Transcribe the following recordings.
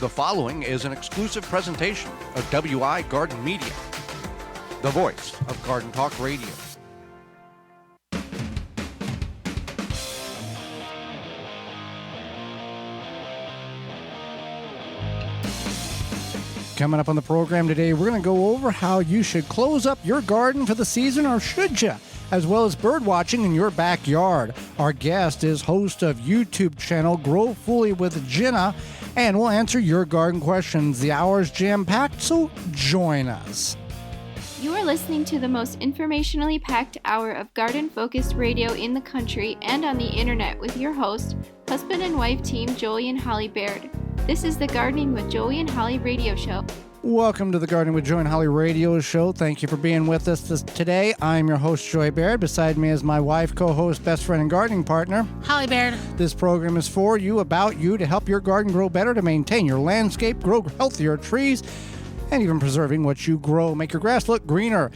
The following is an exclusive presentation of WI Garden Media, the voice of Garden Talk Radio. Coming up on the program today, we're going to go over how you should close up your garden for the season, or should you, as well as bird watching in your backyard. Our guest is host of YouTube channel Growfully with Jenna, and we'll answer your garden questions. The hour's jam-packed, so join us. You are listening to the most informationally packed hour of garden-focused radio in the country and on the internet with your host, husband and wife team Joey and Holly Baird. This is the Gardening with Joey and Holly radio show. Welcome to the Gardening with Joey and Holly radio show. Thank you for being with us today. I'm your host, Joey Baird. Beside me is my wife, co-host, best friend, and gardening partner, Holly Baird. This program is for you, about you, to help your garden grow better, to maintain your landscape, grow healthier trees, and even preserving what you grow, make your grass look greener.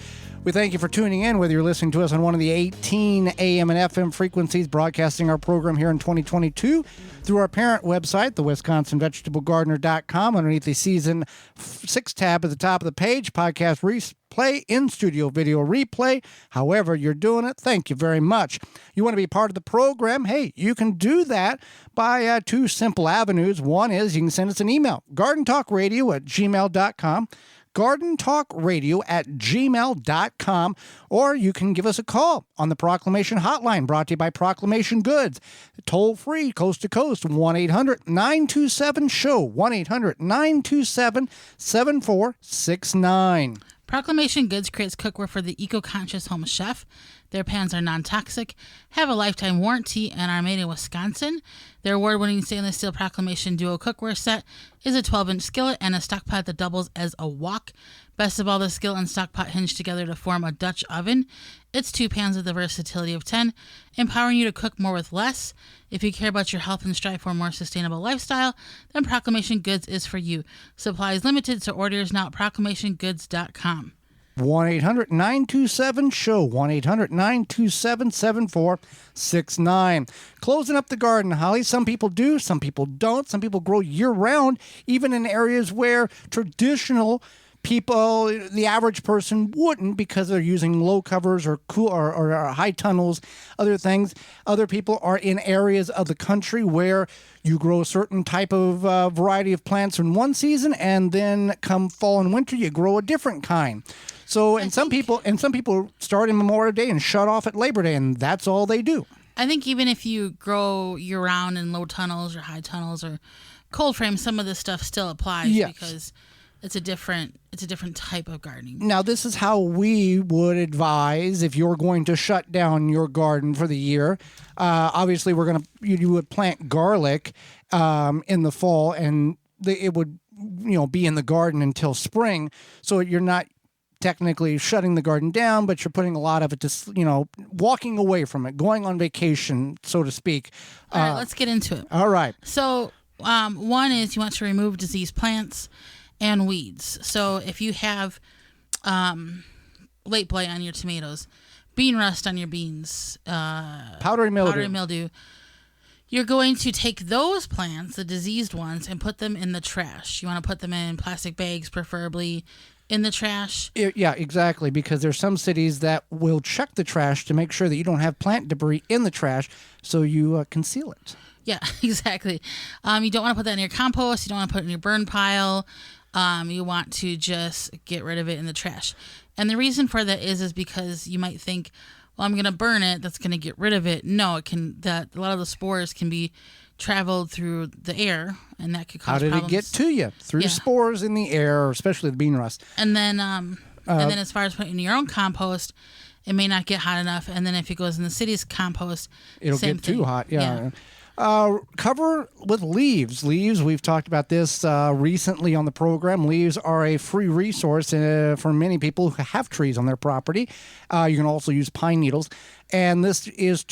We thank you for tuning in, whether you're listening to us on one of the 18 AM and FM frequencies broadcasting our program here in 2022 through our parent website, the WisconsinVegetableGardener.com, underneath the Season 6 tab at the top of the page, podcast replay, in-studio video replay. However you're doing it, thank you very much. You want to be part of the program? Hey, you can do that by two simple avenues. One is you can send us an email, gardentalkradio@gmail.com. gardentalkradio@gmail.com, or you can give us a call on the Proclamation Hotline, brought to you by Proclamation Goods. Toll free, coast to coast, 1-800-927-SHOW, 1-800-927-7469. Proclamation Goods creates cookware for the eco-conscious home chef. Their pans are non-toxic, have a lifetime warranty, and are made in Wisconsin. Their award-winning stainless steel Proclamation Duo cookware set is a 12-inch skillet and a stock pot that doubles as a wok. Best of all, the skillet and stock pot hinge together to form a Dutch oven. It's two pans with the versatility of 10, empowering you to cook more with less. If you care about your health and strive for a more sustainable lifestyle, then Proclamation Goods is for you. Supply is limited, so orders now at proclamationgoods.com. 1-800-927-SHOW, 1-800-927-7469. Closing up the garden, Holly. Some people do, some people don't. Some people grow year-round, even in areas where traditional people, the average person, wouldn't, because they're using low covers or cool or high tunnels, other things. Other people are in areas of the country where you grow a certain type of variety of plants in one season, and then come fall and winter, you grow a different kind. So, some people start in Memorial Day and shut off at Labor Day, and that's all they do. I think even if you grow year-round in low tunnels or high tunnels or cold frames, some of this stuff still applies, yes, because it's a different type of gardening. Now, this is how we would advise if you're going to shut down your garden for the year. Obviously, you would plant garlic in the fall, and it would be in the garden until spring. So you're not technically shutting the garden down, but you're putting a lot of it to, walking away from it, going on vacation, so to speak. All right, let's get into it. All right. So one is you want to remove diseased plants and weeds. So if you have late blight on your tomatoes, bean rust on your beans, powdery mildew, you're going to take those plants, the diseased ones, and put them in the trash. You want to put them in plastic bags, preferably in the trash. Yeah, exactly, because there's some cities that will check the trash to make sure that you don't have plant debris in the trash, so you conceal it. Yeah, exactly. You don't want to put that in your compost. You don't want to put it in your burn pile. You want to just get rid of it in the trash. And the reason for that is because you might think, well, I'm going to burn it. That's going to get rid of it. No, a lot of the spores can be traveled through the air, and that could cause problems. How did it get to you? Through spores in the air, especially the bean rust. And then as far as putting in your own compost, it may not get hot enough. And then if it goes in the city's compost, it'll get too hot. Yeah. Cover with leaves. Leaves, we've talked about this recently on the program. Leaves are a free resource for many people who have trees on their property. You can also use pine needles. And this is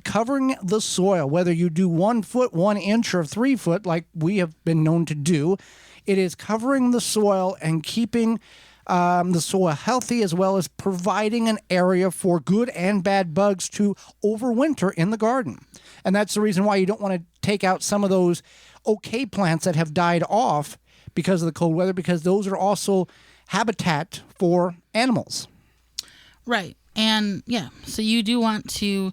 covering the soil, whether you do 1 foot, 1 inch, or 3 foot, like we have been known to do. It is covering the soil and keeping the soil healthy, as well as providing an area for good and bad bugs to overwinter in the garden. And that's the reason why you don't want to take out some of those okay plants that have died off because of the cold weather, because those are also habitat for animals. Right. And yeah, so you do want to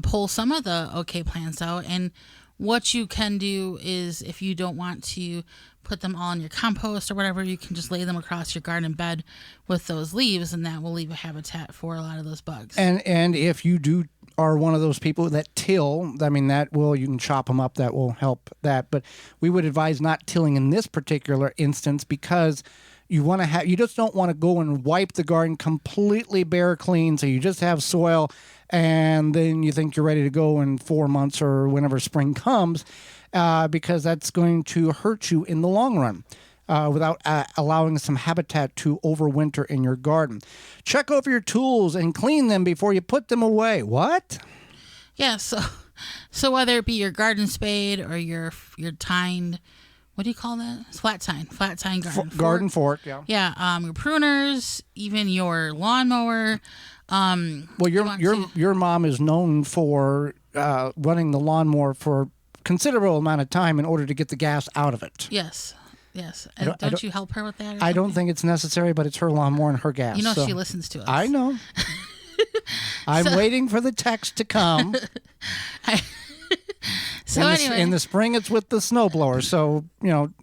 pull some of the okay plants out. And what you can do is, if you don't want to put them all in your compost or whatever, you can just lay them across your garden bed with those leaves, and that will leave a habitat for a lot of those bugs. And if you are one of those people that till, I mean, you can chop them up, that will help that. But we would advise not tilling in this particular instance, because you just don't want to go and wipe the garden completely bare clean, so you just have soil, and then you think you're ready to go in 4 months or whenever spring comes, because that's going to hurt you in the long run. Without allowing some habitat to overwinter in your garden. Check over your tools and clean them before you put them away. What? Yeah, so whether it be your garden spade or your tined, what do you call that? It's flat tine garden fork. Yeah. Yeah, your pruners, even your lawnmower. Well, your mom is known for running the lawnmower for considerable amount of time in order to get the gas out of it. Yes. And don't you help her with that? I don't think it's necessary, but it's her lawnmower and her gas. You know, she listens to us. I know. I'm waiting for the text to come. In the spring, it's with the snowblower. So,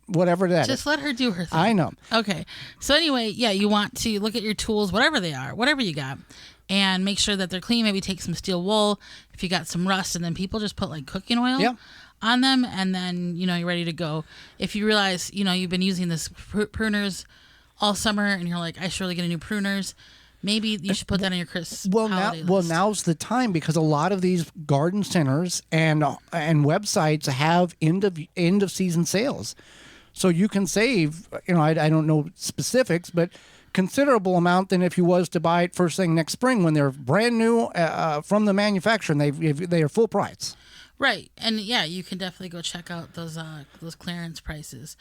whatever that is. Just let her do her thing. I know. Okay. So anyway, yeah, you want to look at your tools, whatever they are, whatever you got, and make sure that they're clean. Maybe take some steel wool if you got some rust, and then people just put like cooking oil on them, and then you're ready to go. If you realize you've been using this pruners all summer, and you're like, I should really get a new pruners, maybe you should put that on your holiday list. Now's the time, because a lot of these garden centers and websites have end of season sales, so you can save. I don't know specifics, but considerable amount than if you was to buy it first thing next spring when they're brand new from the manufacturer and they are full price. Right. And yeah, you can definitely go check out those clearance prices.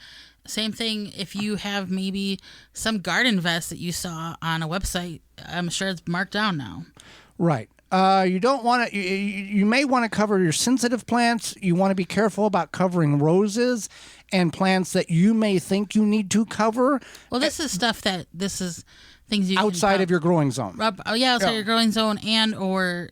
Same thing if you have maybe some garden vest that you saw on a website. I'm sure it's marked down now. Right. You don't want to. You may want to cover your sensitive plants. You want to be careful about covering roses and plants that you may think you need to cover. Well, this is things you outside can of your growing zone. Outside your growing zone, and or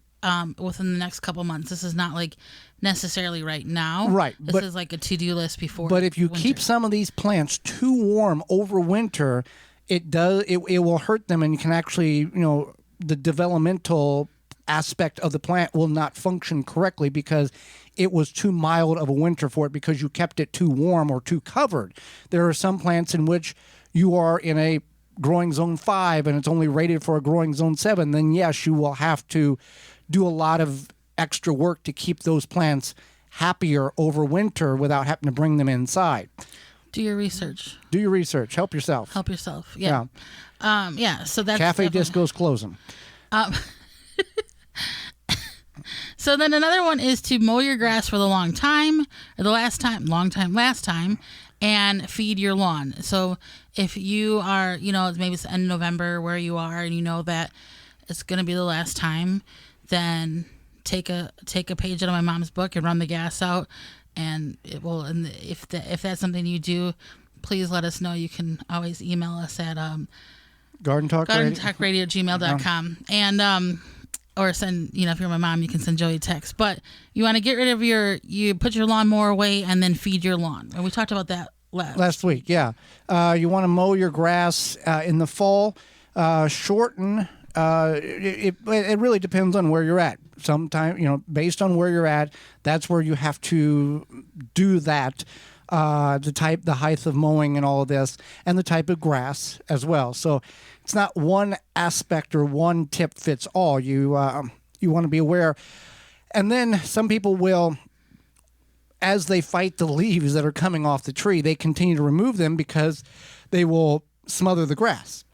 within the next couple months. This is not like necessarily right now. Right. This is like a to-do list before. But if you winter. keep some of these plants too warm over winter, it will hurt them, and you can actually, the developmental aspect of the plant will not function correctly because it was too mild of a winter for it, because you kept it too warm or too covered. There are some plants in which you are in a growing zone 5 and it's only rated for a growing zone 7, then yes, you will have to do a lot of extra work to keep those plants happier over winter without having to bring them inside. Do your research. Help yourself. Yeah. So that's Cafe Disco's closing. So then another one is to mow your grass for the last time, and feed your lawn. So if you are, maybe it's the end of November where you are, and you know that it's going to be the last time, then take a page out of my mom's book and run the gas out, and it will. And if that's something you do, please let us know. You can always email us at GardenTalkRadio@gmail.com, and or send, if you're my mom, you can send Joey a text. But you want to get rid of you put your lawnmower away and then feed your lawn. And we talked about that last week. Yeah. You want to mow your grass in the fall. Shorten. It really depends on where you're at. Sometimes, based on where you're at, that's where you have to do that. The height of mowing and all of this, and the type of grass as well. So it's not one aspect or one tip fits all. You want to be aware. And then some people will, as they fight the leaves that are coming off the tree, they continue to remove them because they will smother the grass.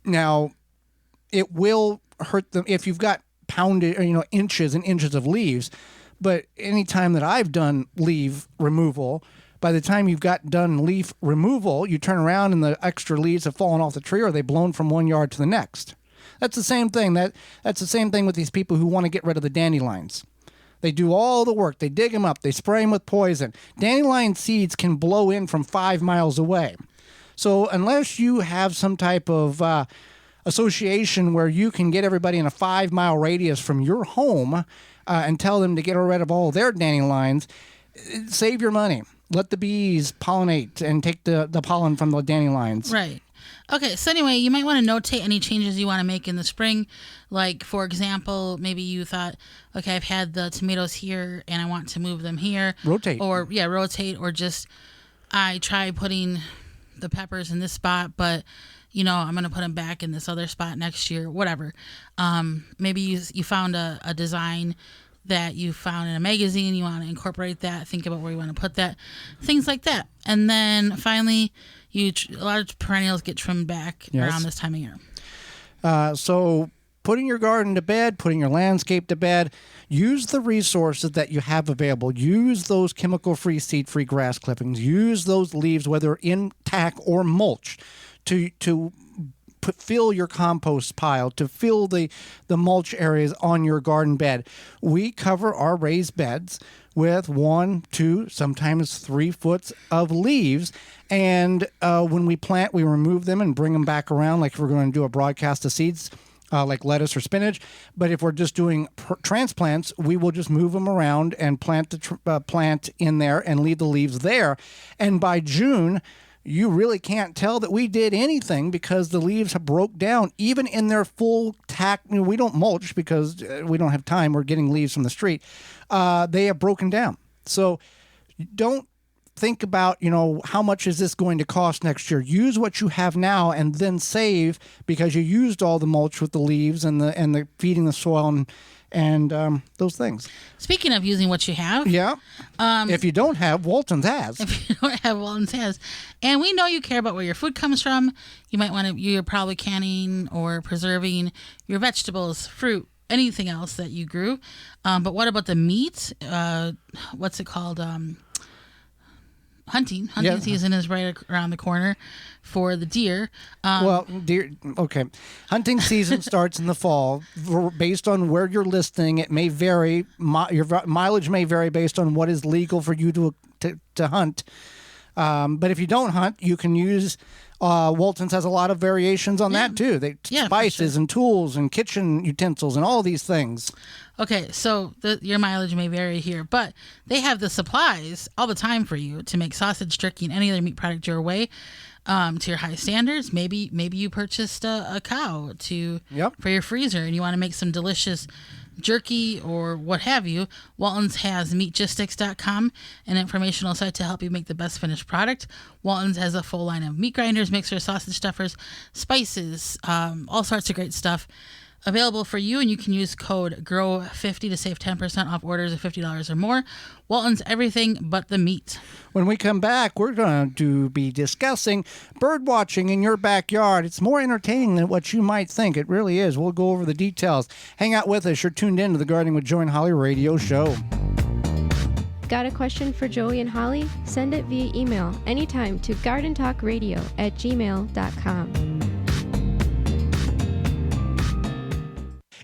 Now, it will hurt them if you've got pounded, inches and inches of leaves. But any time that I've done leaf removal, by the time you've got done leaf removal, you turn around and the extra leaves have fallen off the tree, or they've blown from one yard to the next. That's the same thing. That's the same thing with these people who want to get rid of the dandelions. They do all the work. They dig them up. They spray them with poison. Dandelion seeds can blow in from 5 miles away. So unless you have some type of association where you can get everybody in a 5-mile radius from your home and tell them to get rid of all their dandelions, save your money. Let the bees pollinate and take the pollen from the dandelions. Right. Okay, so anyway, you might want to notate any changes you want to make in the spring. Like, for example, maybe you thought, okay, I've had the tomatoes here and I want to move them here. Rotate. Rotate. Or just, I try putting the peppers in this spot, but, I'm going to put them back in this other spot next year, whatever. Maybe you found a design that you found in a magazine, you want to incorporate that, think about where you want to put that, things like that. And then finally, a lot of perennials get trimmed back around this time of year. So putting your garden to bed, putting your landscape to bed, use the resources that you have available. Use those chemical-free, seed-free grass clippings. Use those leaves, whether intact or mulch, to fill your compost pile, to fill the mulch areas on your garden bed. We cover our raised beds with 1, 2, sometimes 3 foot of leaves. And when we plant, we remove them and bring them back around, like if we're going to do a broadcast of seeds, like lettuce or spinach. But if we're just doing transplants, we will just move them around and plant the plant in there and leave the leaves there. And by June, you really can't tell that we did anything because the leaves have broke down, even in their full tack. We don't mulch because we don't have time. We're getting leaves from the street. They have broken down. So don't think about, how much is this going to cost next year? Use what you have now and then save because you used all the mulch with the leaves and the feeding the soil and those things. Speaking of using what you have. Yeah. If you don't have, Walton's has. If you don't have, Walton's has. And we know you care about where your food comes from. You're probably canning or preserving your vegetables, fruit, anything else that you grew. But what about the meat? What's it called? Hunting season is right around the corner for the deer. Hunting season starts in the fall. Based on where you're listing, it may vary. Your mileage may vary based on what is legal for you to hunt. But if you don't hunt, you can use. Walton's has a lot of variations on that too. Spices and tools and kitchen utensils and all these things. Okay, so your mileage may vary here, but they have the supplies all the time for you to make sausage, turkey, and any other meat product your way to your high standards. Maybe you purchased a cow for your freezer and you want to make some delicious jerky or what have you. Walton's has meatgistics.com, an informational site to help you make the best finished product. Walton's has a full line of meat grinders, mixers, sausage stuffers, spices, all sorts of great stuff available for you, and you can use code GROW50 to save 10% off orders of $50 or more. Walton's, everything but the meat. When we come back, we're going to be discussing bird watching in your backyard. It's more entertaining than what you might think. It really is. We'll go over the details. Hang out with us. You're tuned in to the Gardening with Joey and Holly radio show. Got a question for Joey and Holly? Send it via email anytime to gardentalkradio@gmail.com.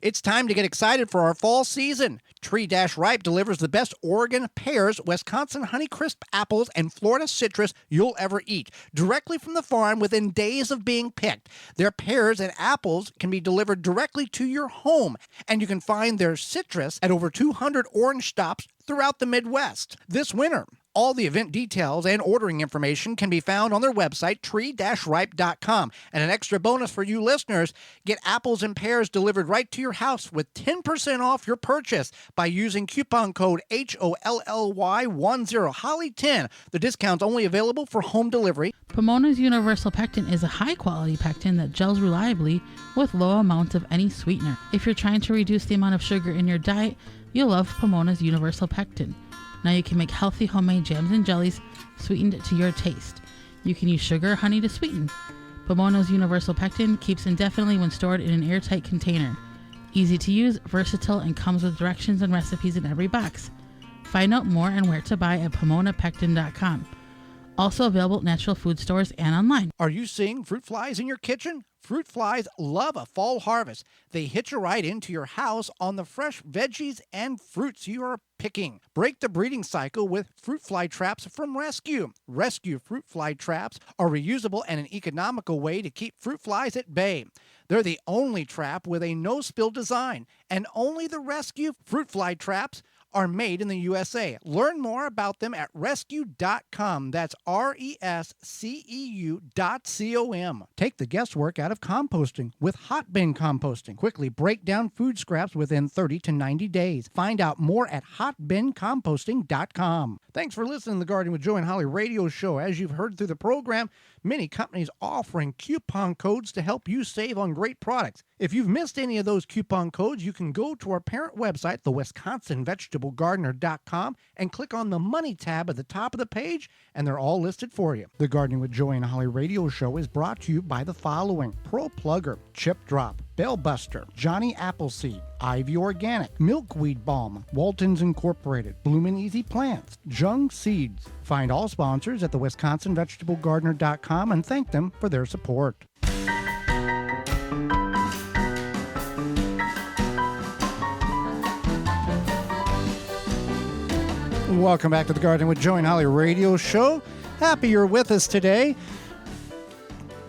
It's time to get excited for our fall season. Tree-Ripe delivers the best Oregon pears, Wisconsin Honeycrisp apples, and Florida citrus you'll ever eat, directly from the farm within days of being picked. Their pears and apples can be delivered directly to your home, and you can find their citrus at over 200 orange stops throughout the Midwest. This winter, all the event details and ordering information can be found on their website, tree-ripe.com. And an extra bonus for you listeners, get apples and pears delivered right to your house with 10% off your purchase by using coupon code HOLLY10, Holly10. The discount's only available for home delivery. Pomona's Universal Pectin is a high-quality pectin that gels reliably with low amounts of any sweetener. If you're trying to reduce the amount of sugar in your diet, you'll love Pomona's Universal Pectin. Now you can make healthy homemade jams and jellies sweetened to your taste. You can use sugar or honey to sweeten. Pomona's Universal Pectin keeps indefinitely when stored in an airtight container. Easy to use, versatile, and comes with directions and recipes in every box. Find out more and where to buy at PomonaPectin.com. Also available at natural food stores and online. Are you seeing fruit flies in your kitchen? Fruit flies love a fall harvest. They hitch a ride into your house on the fresh veggies and fruits you are picking. Break the breeding cycle with fruit fly traps from Rescue. Rescue fruit fly traps are reusable and an economical way to keep fruit flies at bay. They're the only trap with a no-spill design, and only the Rescue fruit fly traps are made in the USA. Learn more about them at rescue.com. That's RESCEU.com. Take the guesswork out of composting with hot bin composting. Quickly break down food scraps within 30 to 90 days. Find out more at hotbincomposting.com. Thanks for listening to the Gardening with Joe and Holly radio show. As you've heard through the program, many companies offering coupon codes to help you save on great products. If you've missed any of those coupon codes, you can go to our parent website, the WisconsinVegetableGardener.com, and click on the Money tab at the top of the page, and they're all listed for you. The Gardening with Joey and Holly radio show is brought to you by the following: Pro Plugger, Chip Drop, Bellbuster, Johnny Appleseed, Ivy Organic, Milkweed Balm, Walton's Incorporated, Bloomin' Easy Plants, Jung Seeds. Find all sponsors at the WisconsinVegetableGardener.com and thank them for their support. Welcome back to the Gardening with Joe and Holly radio show. Happy you're with us today.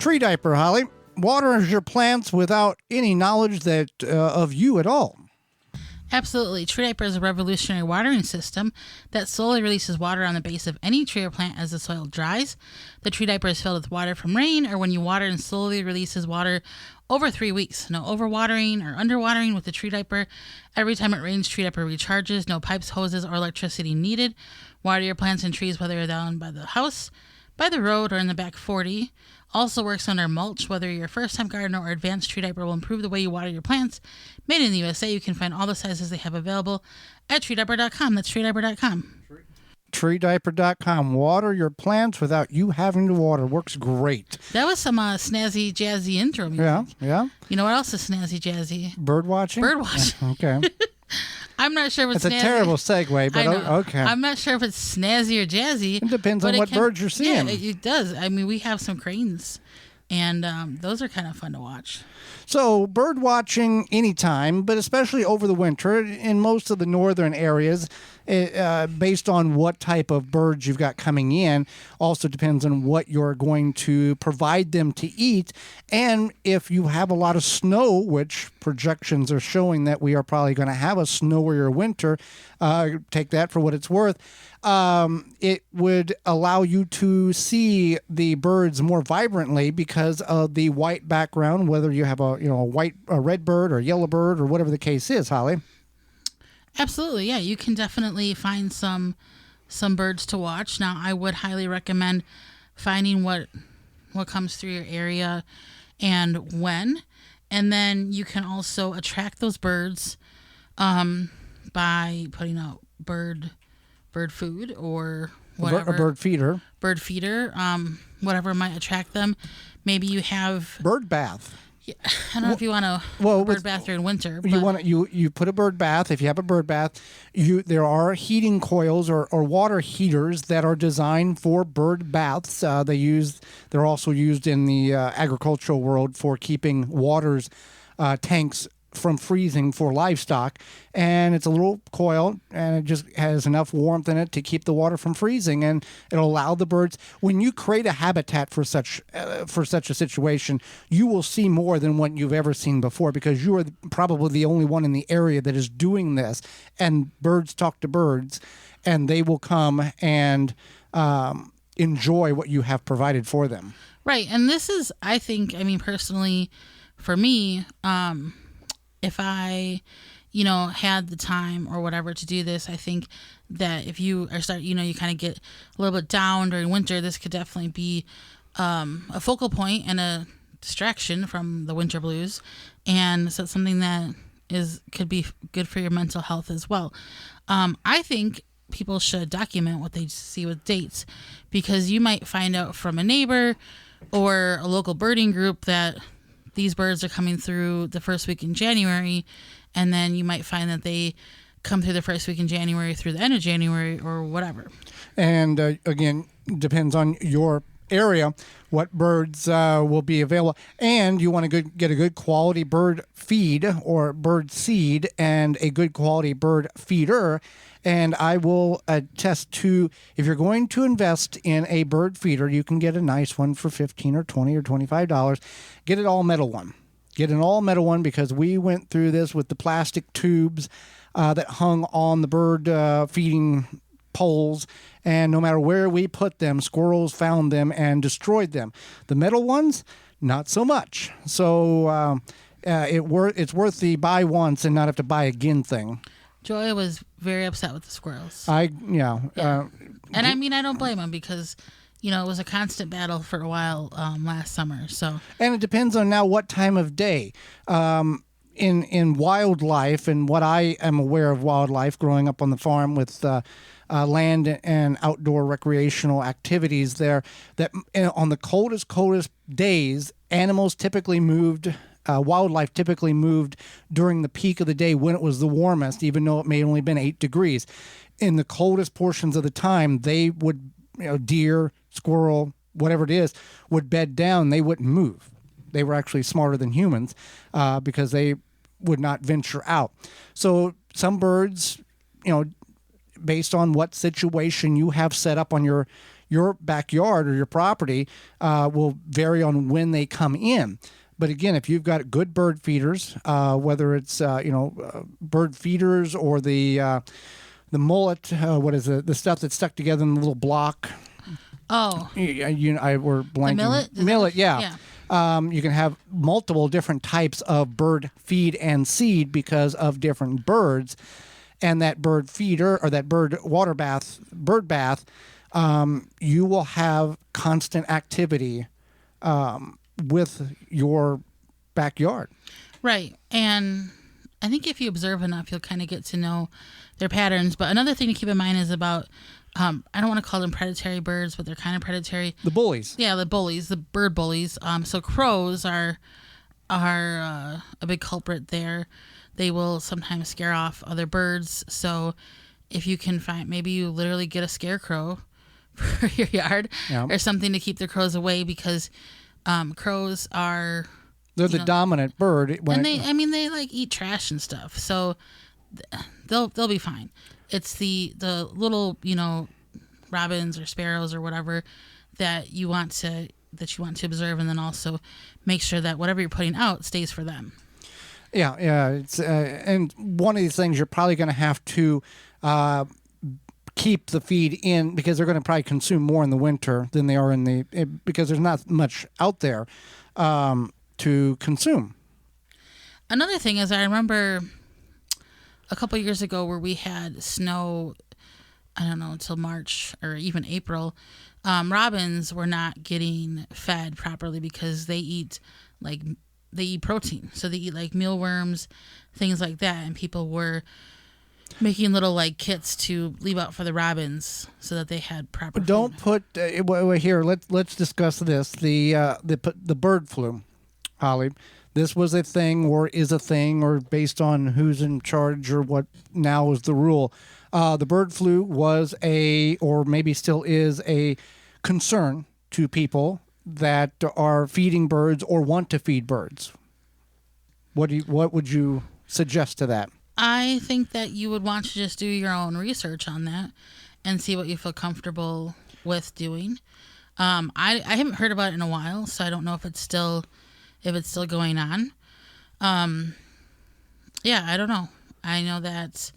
Tree diaper, Holly. Waters your plants without any knowledge that of you at all. Absolutely. Tree diaper is a revolutionary watering system that slowly releases water on the base of any tree or plant as the soil dries. The tree diaper is filled with water from rain or when you water, and slowly releases water over 3 weeks. No overwatering or underwatering with the tree diaper. Every time it rains, tree diaper recharges. No pipes, hoses, or electricity needed. Water your plants and trees whether you're down by the house, by the road, or in the back 40. Also works under mulch. Whether you're a first-time gardener or advanced, tree diaper will improve the way you water your plants. Made in the USA. You can find all the sizes they have available at treediaper.com. That's treediaper.com. Treediaper.com. Water your plants without you having to water. Works great. That was some snazzy, jazzy intro music. Yeah. You know what else is snazzy, jazzy? Bird watching? Bird watching. Okay. I'm not sure if it's snazzy. It's a terrible segue, but okay. I'm not sure if it's snazzy or jazzy. It depends on what birds you're seeing. Yeah, it does. I mean, we have some cranes, and those are kind of fun to watch. So bird watching anytime, but especially over the winter in most of the northern areas, based on what type of birds you've got coming in, also depends on what you're going to provide them to eat. And if you have a lot of snow, which projections are showing that we are probably going to have a snowier winter, take that for what it's worth. It would allow you to see the birds more vibrantly because of the white background, whether you have a red bird or yellow bird or whatever the case is, Holly. Absolutely, yeah. You can definitely find some birds to watch. Now, I would highly recommend finding what comes through your area and when, and then you can also attract those birds by putting out bird food or whatever. A bird feeder. Bird feeder, whatever might attract them. Maybe you have bird bath. Yeah, I don't know if you want a bird bath during winter. But You put a bird bath. If you have a bird bath, there are heating coils or water heaters that are designed for bird baths. They're also used in the agricultural world for keeping tanks from freezing for livestock, and it's a little coil, and it just has enough warmth in it to keep the water from freezing, and it'll allow the birds. When you create a habitat for such a situation, you will see more than what you've ever seen before, because you are probably the only one in the area that is doing this. And birds talk to birds, and they will come and enjoy what you have provided for them. Right, and this is, I think, personally, for me, if I, had the time or whatever to do this, I think that if you are you kind of get a little bit down during winter, this could definitely be a focal point and a distraction from the winter blues. And so it's something that could be good for your mental health as well. I think people should document what they see with dates, because you might find out from a neighbor or a local birding group that these birds are coming through the first week in January, and then you might find that they come through the first week in January through the end of January or whatever. And again, depends on your area, what birds will be available. And you want to get a good quality bird feed or bird seed and a good quality bird feeder. And I will attest to, if you're going to invest in a bird feeder, you can get a nice one for $15 or $20 or $25. Get an all-metal one. Get an all-metal one, because we went through this with the plastic tubes that hung on the bird feeding poles, and no matter where we put them, squirrels found them and destroyed them. The metal ones, not so much. So it's worth the buy once and not have to buy again thing. Joy was very upset with the squirrels. Yeah. And I mean, I don't blame him, because it was a constant battle for a while last summer. So, and it depends on now what time of day. In wildlife, and what I am aware of wildlife, growing up on the farm with land and outdoor recreational activities there, that on the coldest days, animals typically moved. Wildlife typically moved during the peak of the day when it was the warmest, even though it may have only been 8 degrees. In the coldest portions of the time, they would, deer, squirrel, whatever it is, would bed down. They wouldn't move. They were actually smarter than humans because they would not venture out. So some birds, based on what situation you have set up on your backyard or your property, will vary on when they come in. But again, if you've got good bird feeders, whether it's bird feeders or the mullet, what is it? The stuff that's stuck together in a little block. Oh, we're blanking. The millet. Millet, yeah. You can have multiple different types of bird feed and seed because of different birds, and that bird feeder or that bird bath, you will have constant activity with your backyard. Right. And I think if you observe enough, you'll kind of get to know their patterns. But another thing to keep in mind is about, I don't want to call them predatory birds, but they're kind of predatory. The bullies. Yeah, the bullies, the bird bullies. So crows are a big culprit there. They will sometimes scare off other birds. So if you can find, maybe you literally get a scarecrow for your yard or something to keep the crows away, because crows are... They're the dominant bird. They like eat trash and stuff. So they'll be fine. It's the little, robins or sparrows or whatever that you want to observe, and then also make sure that whatever you're putting out stays for them. Yeah. It's and one of these things you're probably going to have to keep the feed in, because they're going to probably consume more in the winter than they are because there's not much out there to consume. Another thing is, I remember a couple years ago where we had snow, I don't know, until March or even April. Robins were not getting fed properly because they eat protein. So they eat like mealworms, things like that. And people were making little kits to leave out for the robins so that they had proper Don't food. Put here. Let's discuss this. The bird flu, Holly. This was a thing, or is a thing, or based on who's in charge, or what now is the rule. The bird flu was or maybe still is, a concern to people that are feeding birds or want to feed birds. What would you suggest to that? I think that you would want to just do your own research on that and see what you feel comfortable with doing. I haven't heard about it in a while, so I don't know if it's still going on. I don't know. I know that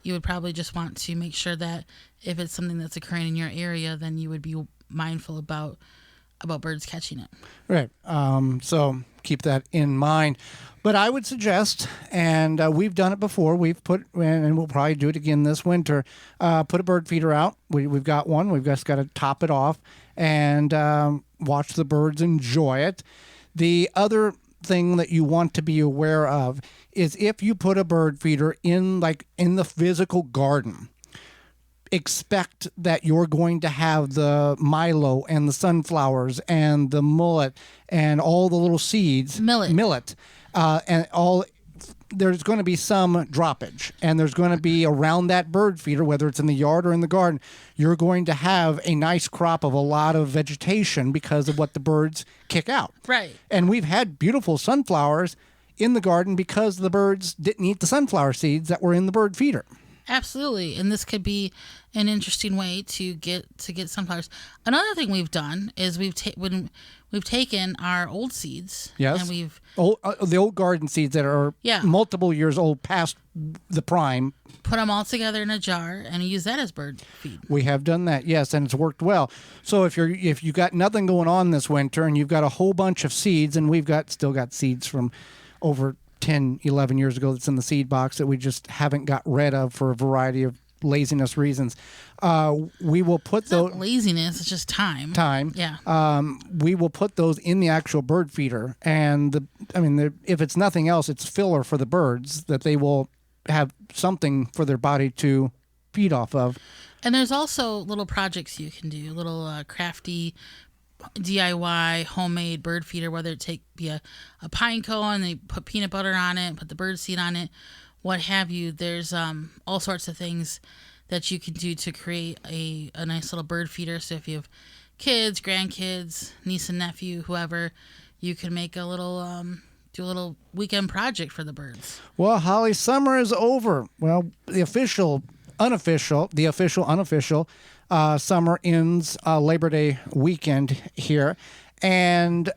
you would probably just want to make sure that if it's something that's occurring in your area, then you would be mindful about birds catching it. Right. So keep that in mind. But I would suggest, and we've done it before, we've put, and we'll probably do it again this winter, put a bird feeder out. We've got one. We've just got to top it off and watch the birds enjoy it. The other thing that you want to be aware of is if you put a bird feeder in the physical garden, expect that you're going to have the milo and the sunflowers and the mullet and all the little seeds. Millet. And all there's going to be some droppage, and there's going to be around that bird feeder, whether it's in the yard or in the garden, you're going to have a nice crop of a lot of vegetation because of what the birds kick out. Right. And we've had beautiful sunflowers in the garden because the birds didn't eat the sunflower seeds that were in the bird feeder. Absolutely, and this could be an interesting way to get sunflowers. Another thing we've done is we've taken our old seeds, yes, and we've the old garden seeds that are multiple years old, past the prime. Put them all together in a jar and use that as bird feed. We have done that, yes, and it's worked well. So if you got nothing going on this winter and you've got a whole bunch of seeds, and we've still got seeds from over 10, 11 years ago that's in the seed box that we just haven't got rid of for a variety of laziness reasons. We will put those... Not laziness, it's just time. Yeah. We will put those in the actual bird feeder. And, if it's nothing else, it's filler for the birds that they will have something for their body to feed off of. And there's also little projects you can do, little crafty DIY homemade bird feeder, whether it be a pine cone, they put peanut butter on it, put the bird seed on it, what have you. There's all sorts of things that you can do to create a nice little bird feeder. So if you have kids, grandkids, niece and nephew, whoever, you can make a little do a little weekend project for the birds. Well, Holly, summer is over. Well, the official, unofficial summer ends Labor Day weekend here. And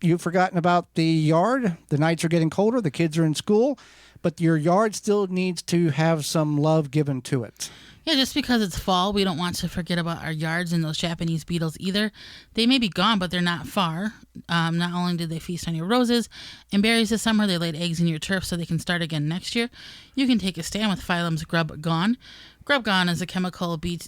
you've forgotten about the yard. The nights are getting colder. The kids are in school. But your yard still needs to have some love given to it. Yeah, just because it's fall, we don't want to forget about our yards and those Japanese beetles either. They may be gone, but they're not far. Not only did they feast on your roses and berries this summer, they laid eggs in your turf so they can start again next year. You can take a stand with Phylum's Grub Gone. Grub Gone is a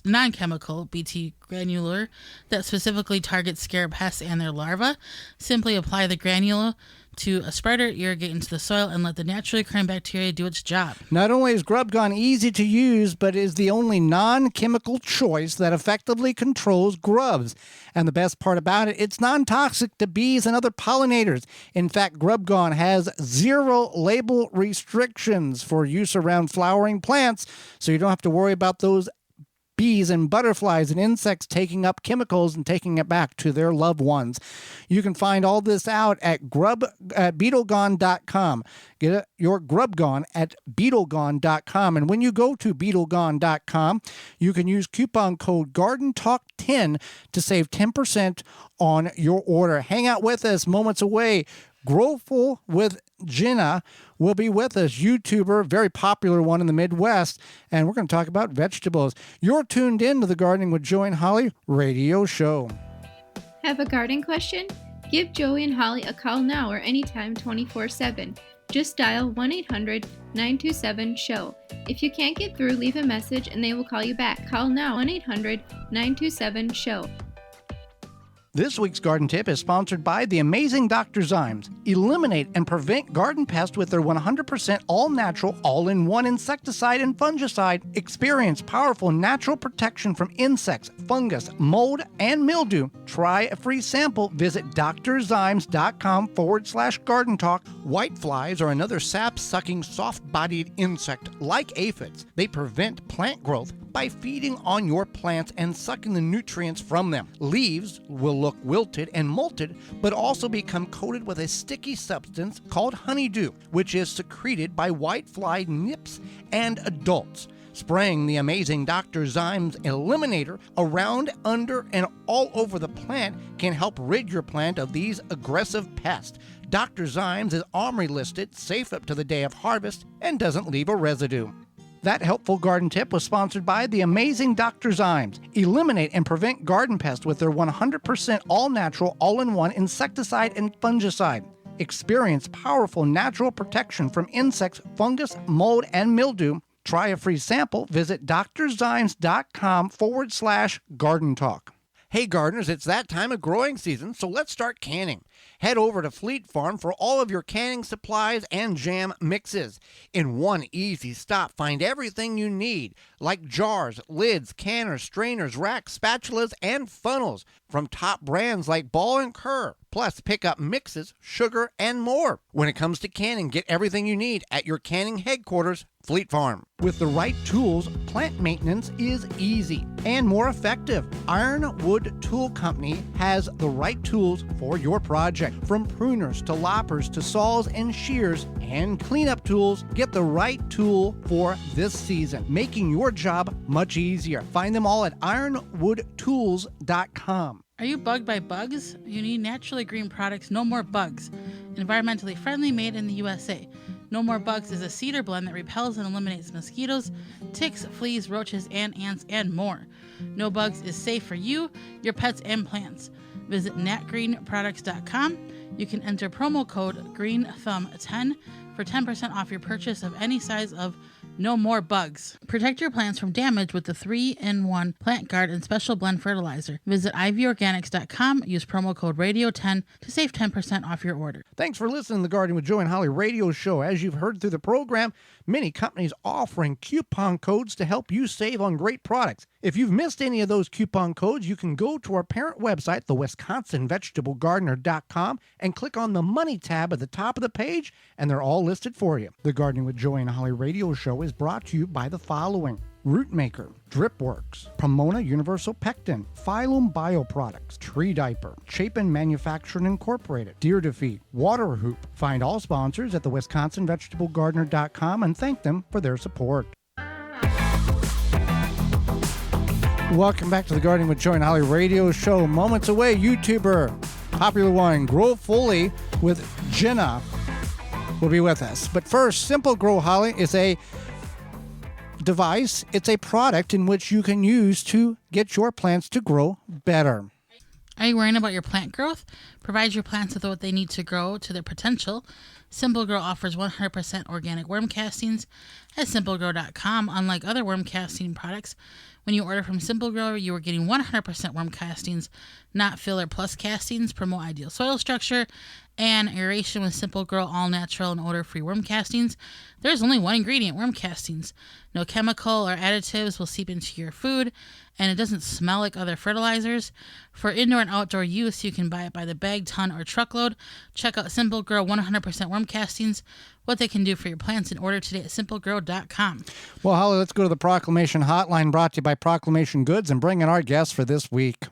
non-chemical BT granular that specifically targets scarab pests and their larvae. Simply apply the granule to a spreader, irrigate into the soil, and let the naturally occurring bacteria do its job. Not only is Grub Gone easy to use, but is the only non-chemical choice that effectively controls grubs. And the best part about it, it's non-toxic to bees and other pollinators. In fact, Grub Gone has 0 label restrictions for use around flowering plants, so you don't have to worry about those bees and butterflies and insects taking up chemicals and taking it back to their loved ones. You can find all this out at beetlegone.com. Get your Grub Gone at beetlegone.com. And when you go to beetlegone.com, you can use coupon code GardenTalk10 to save 10% on your order. Hang out with us moments away. Growfully with Jenna will be with us, YouTuber, very popular one in the Midwest, and we're going to talk about vegetables. You're tuned in to the Gardening with Joey and Holly radio show. Have a garden question? Give Joey and Holly a call now or anytime 24/7. Just dial 1-800-927-SHOW. If you can't get through, leave a message and they will call you back. Call now 1-800-927-SHOW. This week's garden tip is sponsored by the amazing Dr. Zymes. Eliminate and prevent garden pests with their 100% all-natural, all-in-one insecticide and fungicide. Experience powerful natural protection from insects, fungus, mold, and mildew. Try a free sample. Visit drzymes.com/garden talk. Whiteflies are another sap-sucking, soft-bodied insect like aphids. They prevent plant growth by feeding on your plants and sucking the nutrients from them. Leaves will look wilted and molted, but also become coated with a sticky substance called honeydew, which is secreted by whitefly nymphs and adults. Spraying the amazing Dr. Zymes Eliminator around, under, and all over the plant can help rid your plant of these aggressive pests. Dr. Zymes is OMRI listed, safe up to the day of harvest, and doesn't leave a residue. That helpful garden tip was sponsored by the amazing Dr. Zymes. Eliminate and prevent garden pests with their 100% all-natural, all-in-one insecticide and fungicide. Experience powerful natural protection from insects, fungus, mold, and mildew. Try a free sample. Visit drzymes.com/garden talk. Hey gardeners, it's that time of growing season, so let's start canning. Head over to Fleet Farm for all of your canning supplies and jam mixes. In one easy stop, find everything you need, like jars, lids, canners, strainers, racks, spatulas, and funnels. From top brands like Ball & Kerr, Plus, pick up mixes, sugar, and more. When it comes to canning, get everything you need at your canning headquarters, Fleet Farm. With the right tools, plant maintenance is easy and more effective. Ironwood Tool Company has the right tools for your project. From pruners to loppers to saws and shears and cleanup tools, get the right tool for this season, making your job much easier. Find them all at ironwoodtools.com. Are you bugged by bugs? You need naturally green products, No More Bugs. Environmentally friendly, made in the USA. No More Bugs is a cedar blend that repels and eliminates mosquitoes, ticks, fleas, roaches, and ants, and more. No Bugs is safe for you, your pets, and plants. Visit natgreenproducts.com. You can enter promo code GREENTHUMB10 for 10% off your purchase of any size of No More Bugs. Protect your plants from damage with the 3-in-1 Plant Guard and Special Blend Fertilizer. Visit ivorganics.com. Use promo code RADIO10 to save 10% off your order. Thanks for listening to the Gardening with Joy and Holly radio show. As you've heard through the program, many companies offering coupon codes to help you save on great products. If you've missed any of those coupon codes, you can go to our parent website, the WisconsinVegetableGardener.com, and click on the Money tab at the top of the page, and they're all listed for you. The Gardening with Joy and Holly radio show is brought to you by the following: Rootmaker, Dripworks, Pomona Universal Pectin, Phylum Bioproducts, Tree Diaper, Chapin Manufacturing Incorporated, Deer Defeat, Water Hoop. Find all sponsors at the WisconsinVegetableGardener.com and thank them for their support. Welcome back to the Gardening with Joy and Holly radio show. Moments away, YouTuber, popular one, Growfully with Jenna will be with us. But first, Simple Grow, Holly, is a device. It's a product in which you can use to get your plants to grow better. Are you worrying about your plant growth? Provide your plants with what they need to grow to their potential. Simple Grow offers 100% organic worm castings at simplegrow.com. Unlike other worm casting products, when you order from Simple Grow, you are getting 100% worm castings, not filler plus castings. Promote ideal soil structure and aeration with Simple Grow all natural and odor-free worm castings. There's only one ingredient, worm castings. No chemical or additives will seep into your food, and it doesn't smell like other fertilizers. For indoor and outdoor use, you can buy it by the bag, ton, or truckload. Check out Simple Grow 100% worm castings, what they can do for your plants, and order today at simplegrow.com. Well, Holly, let's go to the Proclamation Hotline, brought to you by Proclamation Goods, and bring in our guest for this week.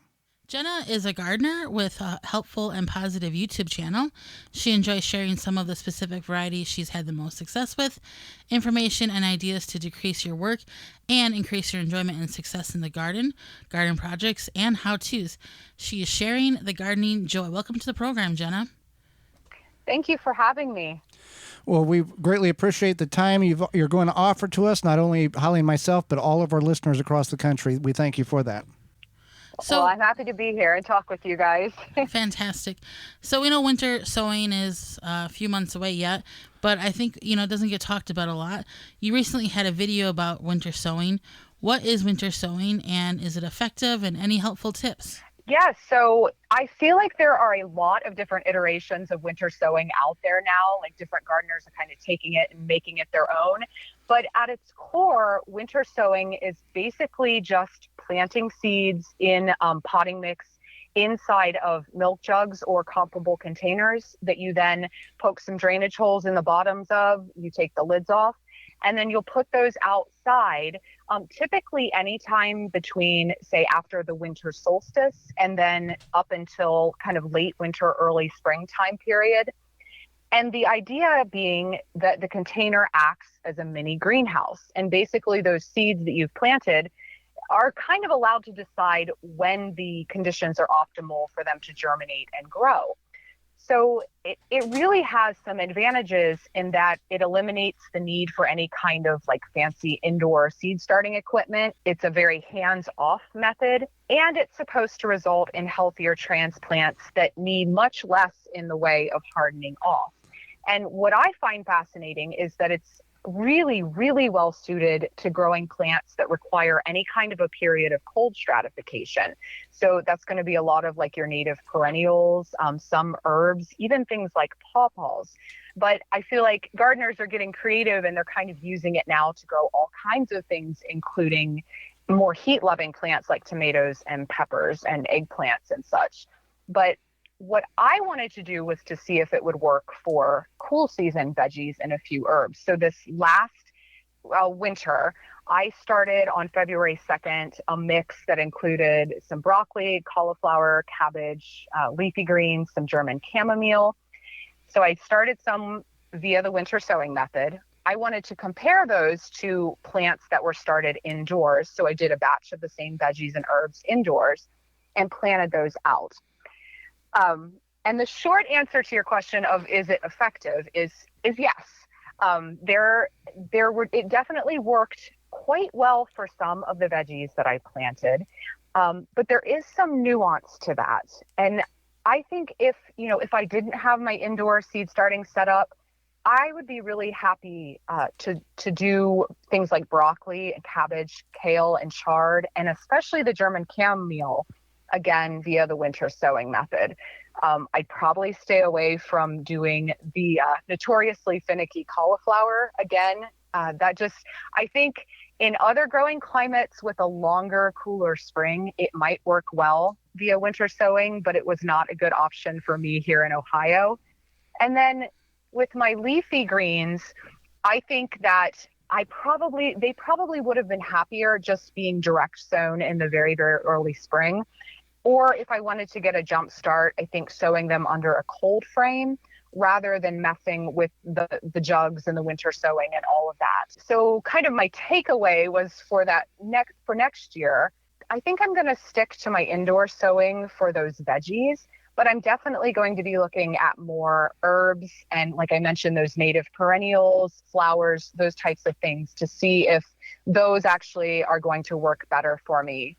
Jenna is a gardener with a helpful and positive YouTube channel. She enjoys sharing some of the specific varieties she's had the most success with, information and ideas to decrease your work and increase your enjoyment and success in the garden projects, and how-tos. She is sharing the gardening joy. Welcome to the program, Jenna. Thank you for having me. Well, we greatly appreciate the time you're going to offer to us, not only Holly and myself, but all of our listeners across the country. We thank you for that. Well, I'm happy to be here and talk with you guys. Fantastic. So we know winter sowing is a few months away yet, but I think, it doesn't get talked about a lot. You recently had a video about winter sowing. What is winter sowing, and is it effective, and any helpful tips? Yeah, so I feel like there are a lot of different iterations of winter sowing out there now. Like, different gardeners are kind of taking it and making it their own. But at its core, winter sowing is basically just planting seeds in potting mix inside of milk jugs or comparable containers that you then poke some drainage holes in the bottoms of. You take the lids off, and then you'll put those outside, typically anytime between, say, after the winter solstice and then up until kind of late winter, early springtime period. And the idea being that the container acts as a mini greenhouse. And basically those seeds that you've planted are kind of allowed to decide when the conditions are optimal for them to germinate and grow. So it really has some advantages in that it eliminates the need for any kind of like fancy indoor seed starting equipment. It's a very hands-off method, and it's supposed to result in healthier transplants that need much less in the way of hardening off. And what I find fascinating is that it's really, really well suited to growing plants that require any kind of a period of cold stratification. So that's going to be a lot of like your native perennials, some herbs, even things like pawpaws. But I feel like gardeners are getting creative, and they're kind of using it now to grow all kinds of things, including more heat-loving plants like tomatoes and peppers and eggplants and such. But what I wanted to do was to see if it would work for cool season veggies and a few herbs. So this last winter, I started on February 2nd a mix that included some broccoli, cauliflower, cabbage, leafy greens, some German chamomile. So I started some via the winter sowing method. I wanted to compare those to plants that were started indoors. So I did a batch of the same veggies and herbs indoors and planted those out. And the short answer to your question of is it effective is yes. It definitely worked quite well for some of the veggies that I planted. But there is some nuance to that. And I think if I didn't have my indoor seed starting set up, I would be really happy to do things like broccoli and cabbage, kale and chard, and especially the German chamomile, again, via the winter sowing method. I'd probably stay away from doing the notoriously finicky cauliflower again. I think in other growing climates with a longer, cooler spring, it might work well via winter sowing, but it was not a good option for me here in Ohio. And then with my leafy greens, I think that they probably would have been happier just being direct sown in the very, very early spring. Or if I wanted to get a jump start, I think sowing them under a cold frame rather than messing with the jugs and the winter sowing and all of that. So kind of my takeaway was for next year, I think I'm going to stick to my indoor sowing for those veggies, but I'm definitely going to be looking at more herbs and, like I mentioned, those native perennials, flowers, those types of things to see if those actually are going to work better for me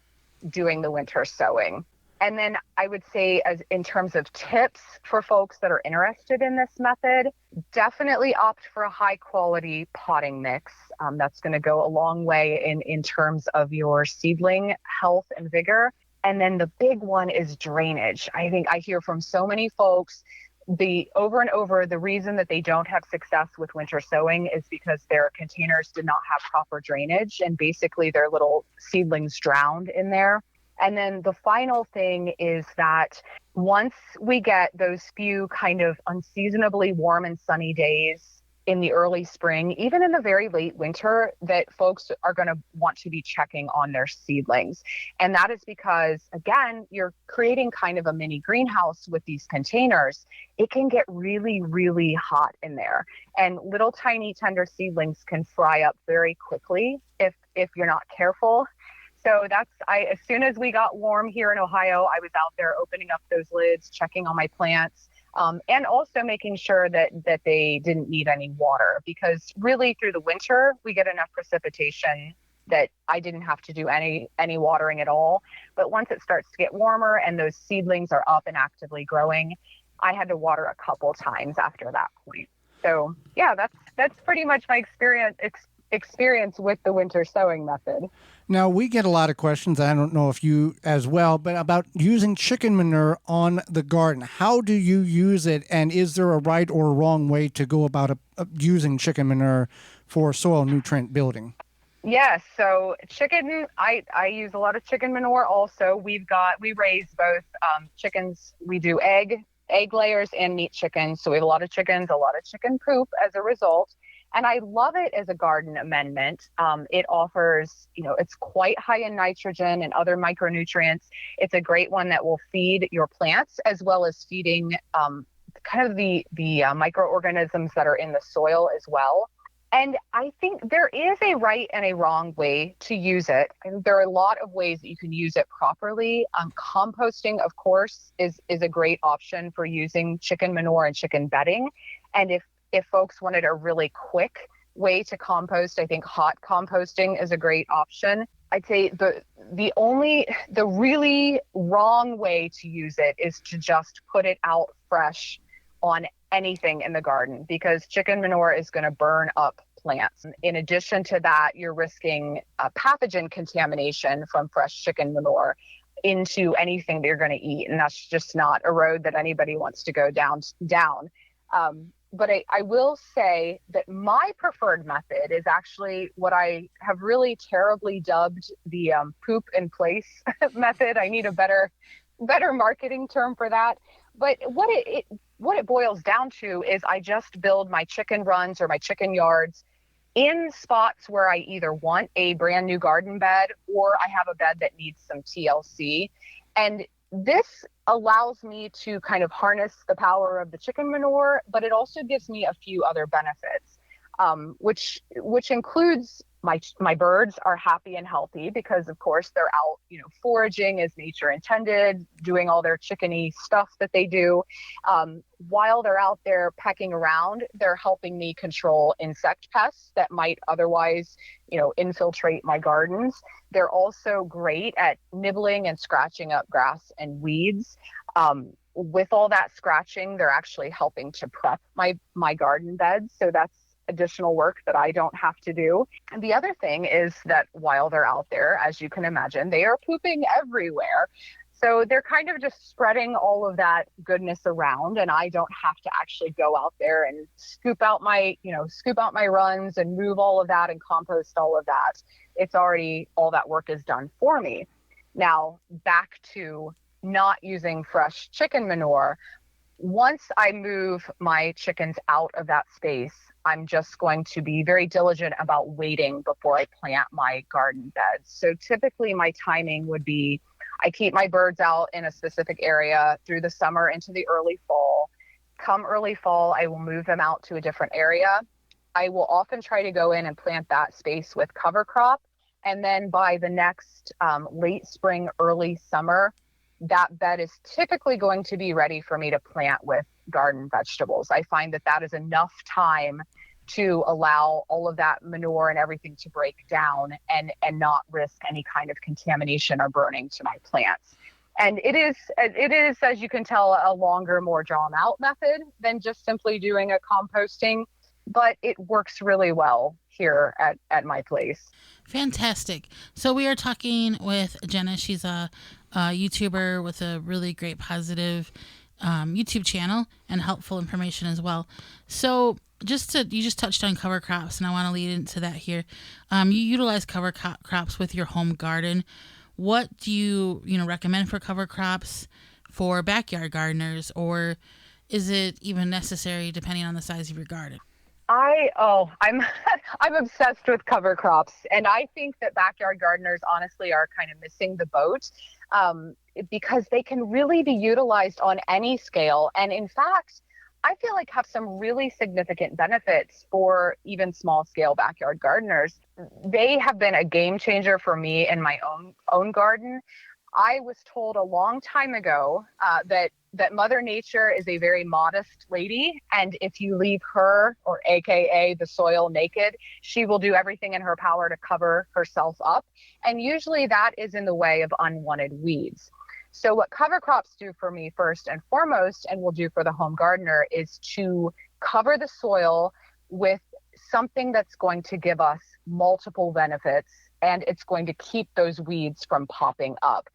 doing the winter sowing. And then I would say, as in terms of tips for folks that are interested in this method, definitely opt for a high quality potting mix. That's going to go a long way in terms of your seedling health and vigor. And then the big one is drainage. I think I hear from so many folks over and over, the reason that they don't have success with winter sowing is because their containers did not have proper drainage and basically their little seedlings drowned in there. And then the final thing is that once we get those few kind of unseasonably warm and sunny days in the early spring, even in the very late winter, that folks are going to want to be checking on their seedlings. And that is because, again, you're creating kind of a mini greenhouse with these containers. It can get really, really hot in there. And little tiny tender seedlings can fry up very quickly if you're not careful. So as soon as we got warm here in Ohio, I was out there opening up those lids, checking on my plants, and also making sure that they didn't need any water, because really through the winter, we get enough precipitation that I didn't have to do any watering at all. But once it starts to get warmer and those seedlings are up and actively growing, I had to water a couple times after that point. So yeah, that's pretty much my experience with the winter sowing method. Now, we get a lot of questions, I don't know if you as well, but about using chicken manure on the garden. How do you use it, and is there a right or a wrong way to go about using chicken manure for soil nutrient building? Yes, so chicken, I use a lot of chicken manure also. We raise both chickens. We do egg layers and meat chickens. So we have a lot of chickens, a lot of chicken poop as a result. And I love it as a garden amendment. It offers, it's quite high in nitrogen and other micronutrients. It's a great one that will feed your plants as well as feeding kind of the microorganisms that are in the soil as well. And I think there is a right and a wrong way to use it. And there are a lot of ways that you can use it properly. Composting, of course, is a great option for using chicken manure and chicken bedding. And if folks wanted a really quick way to compost, I think hot composting is a great option. I'd say the really wrong way to use it is to just put it out fresh on anything in the garden, because chicken manure is going to burn up plants. In addition to that, you're risking pathogen contamination from fresh chicken manure into anything that you're going to eat. And that's just not a road that anybody wants to go down. But I will say that my preferred method is actually what I have really terribly dubbed the poop in place method. I need a better marketing term for that. But what it boils down to is I just build my chicken runs or my chicken yards in spots where I either want a brand new garden bed or I have a bed that needs some TLC. And this allows me to kind of harness the power of the chicken manure, but it also gives me a few other benefits, which includes my birds are happy and healthy because, of course, they're out, foraging as nature intended, doing all their chickeny stuff that they do. While they're out there pecking around, they're helping me control insect pests that might otherwise, infiltrate my gardens. They're also great at nibbling and scratching up grass and weeds. With all that scratching, they're actually helping to prep my garden beds. So that's additional work that I don't have to do. And the other thing is that while they're out there, as you can imagine, they are pooping everywhere. So they're kind of just spreading all of that goodness around, and I don't have to actually go out there and scoop out my runs and move all of that and compost all of that. It's already, all that work is done for me. Now, back to not using fresh chicken manure. Once I move my chickens out of that space, I'm just going to be very diligent about waiting before I plant my garden beds. So typically my timing would be, I keep my birds out in a specific area through the summer into the early fall. Come early fall, I will move them out to a different area. I will often try to go in and plant that space with cover crop. And then by the next late spring, early summer, that bed is typically going to be ready for me to plant with garden vegetables. I find that is enough time to allow all of that manure and everything to break down and not risk any kind of contamination or burning to my plants. And it is, as you can tell, a longer, more drawn out method than just simply doing a composting, but it works really well here at my place. Fantastic. So we are talking with Jenna. She's a YouTuber with a really great positive YouTube channel and helpful information as well. So you just touched on cover crops, and I want to lead into that here. You utilize cover crops with your home garden. What do you recommend for cover crops for backyard gardeners, or is it even necessary depending on the size of your garden? I'm obsessed with cover crops, and I think that backyard gardeners honestly are kind of missing the boat because they can really be utilized on any scale, and in fact, I feel like have some really significant benefits for even small scale backyard gardeners. They have been a game changer for me in my own garden. I was told a long time ago that Mother Nature is a very modest lady, and if you leave her, or AKA the soil, naked, she will do everything in her power to cover herself up. And usually that is in the way of unwanted weeds. So what cover crops do for me first and foremost, and will do for the home gardener, is to cover the soil with something that's going to give us multiple benefits, and it's going to keep those weeds from popping up.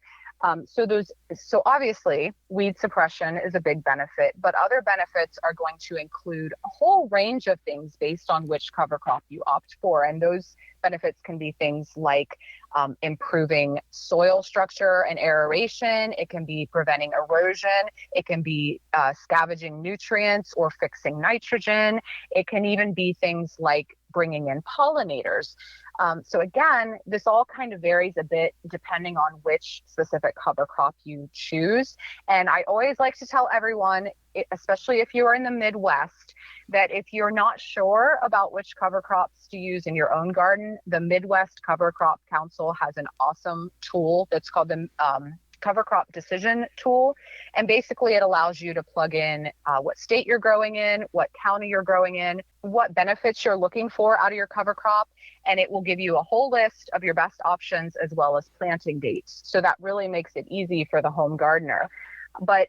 So obviously weed suppression is a big benefit, but other benefits are going to include a whole range of things based on which cover crop you opt for. And those benefits can be things like improving soil structure and aeration. It can be preventing erosion. It can be scavenging nutrients or fixing nitrogen. It can even be things like bringing in pollinators. So again, this all kind of varies a bit depending on which specific cover crop you choose. And I always like to tell everyone, especially if you are in the Midwest, that if you're not sure about which cover crops to use in your own garden, the Midwest Cover Crop Council has an awesome tool that's called the Cover Crop Decision Tool. And basically it allows you to plug in what state you're growing in, what county you're growing in, what benefits you're looking for out of your cover crop, and it will give you a whole list of your best options as well as planting dates. So that really makes it easy for the home gardener. But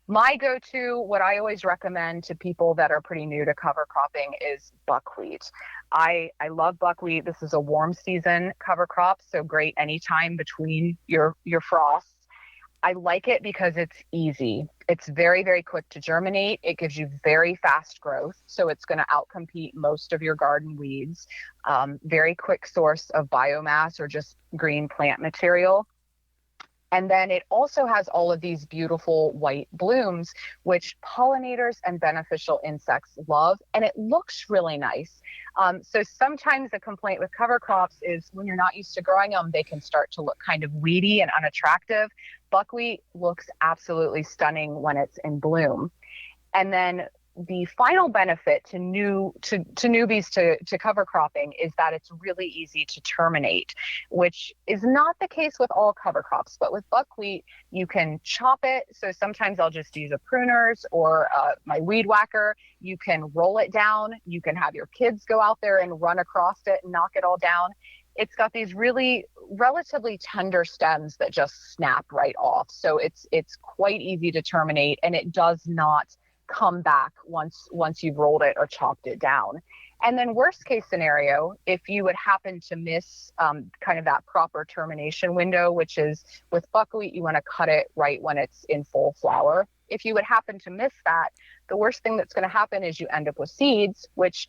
my go-to, what I always recommend to people that are pretty new to cover cropping, is buckwheat. I love buckwheat. This is a warm season cover crop, so great anytime between your frosts. I like it because it's easy. It's very, very quick to germinate. It gives you very fast growth, so it's going to outcompete most of your garden weeds. Very quick source of biomass or just green plant material. And then it also has all of these beautiful white blooms, which pollinators and beneficial insects love, and it looks really nice. So sometimes the complaint with cover crops is when you're not used to growing them, they can start to look kind of weedy and unattractive. Buckwheat looks absolutely stunning when it's in bloom. And then the final benefit to newbies to cover cropping is that it's really easy to terminate, which is not the case with all cover crops. But with buckwheat, you can chop it. So sometimes I'll just use a pruners or my weed whacker. You can roll it down. You can have your kids go out there and run across it and knock it all down. It's got these really relatively tender stems that just snap right off. So it's quite easy to terminate, and it does not come back once you've rolled it or chopped it down. And then worst case scenario, if you would happen to miss kind of that proper termination window, which is with buckwheat, you want to cut it right when it's in full flower. If you would happen to miss that, the worst thing that's going to happen is you end up with seeds, which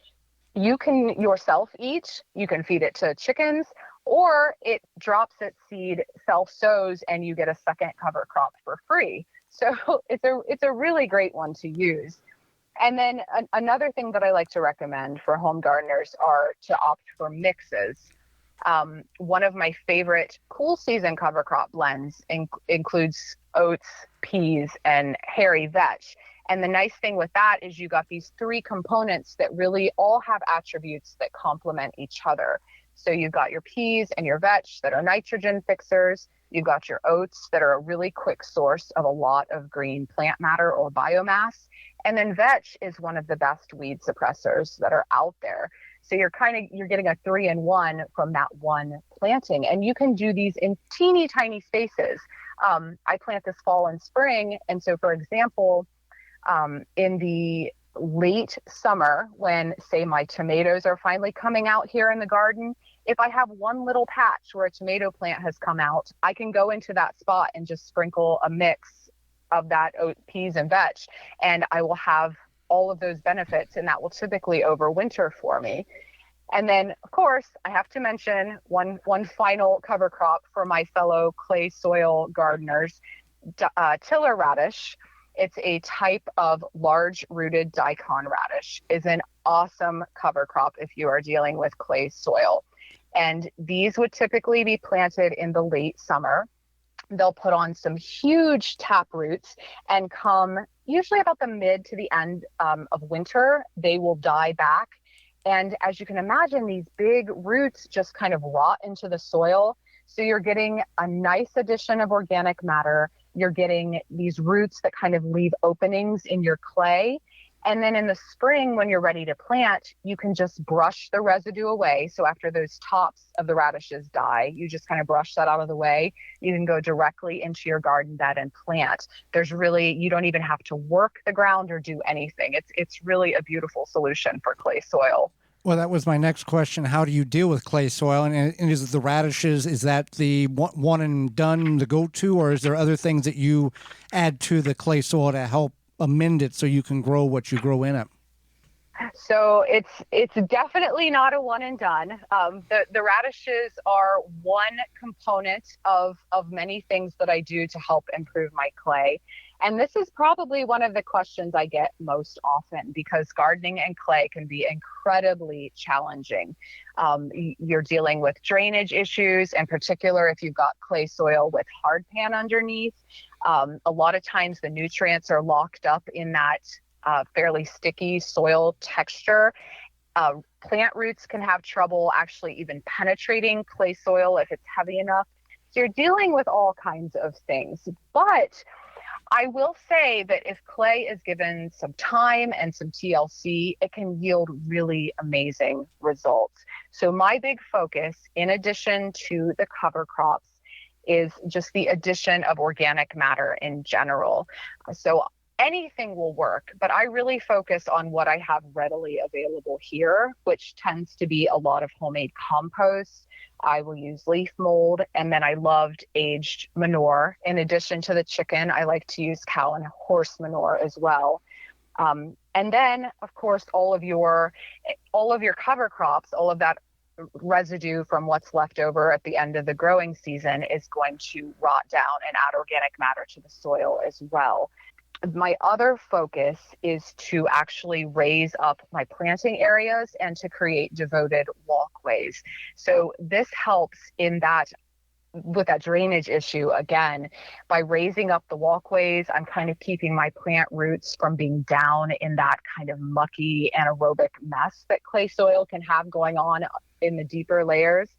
you can yourself eat. You can feed it to chickens, or it drops its seed, self-sows, and you get a second cover crop for free. So it's a really great one to use. And then another thing that I like to recommend for home gardeners are to opt for mixes. One of my favorite cool season cover crop blends includes oats, peas, and hairy vetch. And the nice thing with that is you got these three components that really all have attributes that complement each other. So you've got your peas and your vetch that are nitrogen fixers. You've got your oats that are a really quick source of a lot of green plant matter or biomass. And then vetch is one of the best weed suppressors that are out there. So you're getting a 3-in-1 from that one planting. And you can do these in teeny tiny spaces. I plant this fall and spring. And so, for example, in the late summer, when, say, my tomatoes are finally coming out here in the garden, if I have one little patch where a tomato plant has come out, I can go into that spot and just sprinkle a mix of that oat, peas, and vetch, and I will have all of those benefits, and that will typically overwinter for me. And then, of course, I have to mention one final cover crop for my fellow clay soil gardeners, tiller radish. It's a type of large-rooted daikon radish. Is an awesome cover crop if you are dealing with clay soil. And these would typically be planted in the late summer. They'll put on some huge tap roots, and come usually about the mid to the end of winter, they will die back. And as you can imagine, these big roots just kind of rot into the soil. So you're getting a nice addition of organic matter. You're getting these roots that kind of leave openings in your clay. And then in the spring, when you're ready to plant, you can just brush the residue away. So after those tops of the radishes die, you just kind of brush that out of the way. You can go directly into your garden bed and plant. You don't even have to work the ground or do anything. It's really a beautiful solution for clay soil. Well, that was my next question. How do you deal with clay soil? And is the radishes, is that the one and done, the go-to, or is there other things that you add to the clay soil to help amend it so you can grow what you grow in it? So it's definitely not a one and done. The radishes are one component of many things that I do to help improve my clay. And this is probably one of the questions I get most often, because gardening and clay can be incredibly challenging. You're dealing with drainage issues, in particular if you've got clay soil with hard pan underneath. A lot of times the nutrients are locked up in that fairly sticky soil texture. Plant roots can have trouble actually even penetrating clay soil if it's heavy enough. So you're dealing with all kinds of things. But I will say that if clay is given some time and some TLC, it can yield really amazing results. So my big focus, in addition to the cover crops, is just the addition of organic matter in general. So anything will work, but I really focus on what I have readily available here, which tends to be a lot of homemade compost. I will use leaf mold, and then I loved aged manure. In addition to the chicken, I like to use cow and horse manure as well. And then, of course, all of your cover crops, all of that residue from what's left over at the end of the growing season is going to rot down and add organic matter to the soil as well. My other focus is to actually raise up my planting areas and to create devoted walkways. So this helps in that with that drainage issue again. By raising up the walkways, I'm kind of keeping my plant roots from being down in that kind of mucky anaerobic mess that clay soil can have going on in the deeper layers.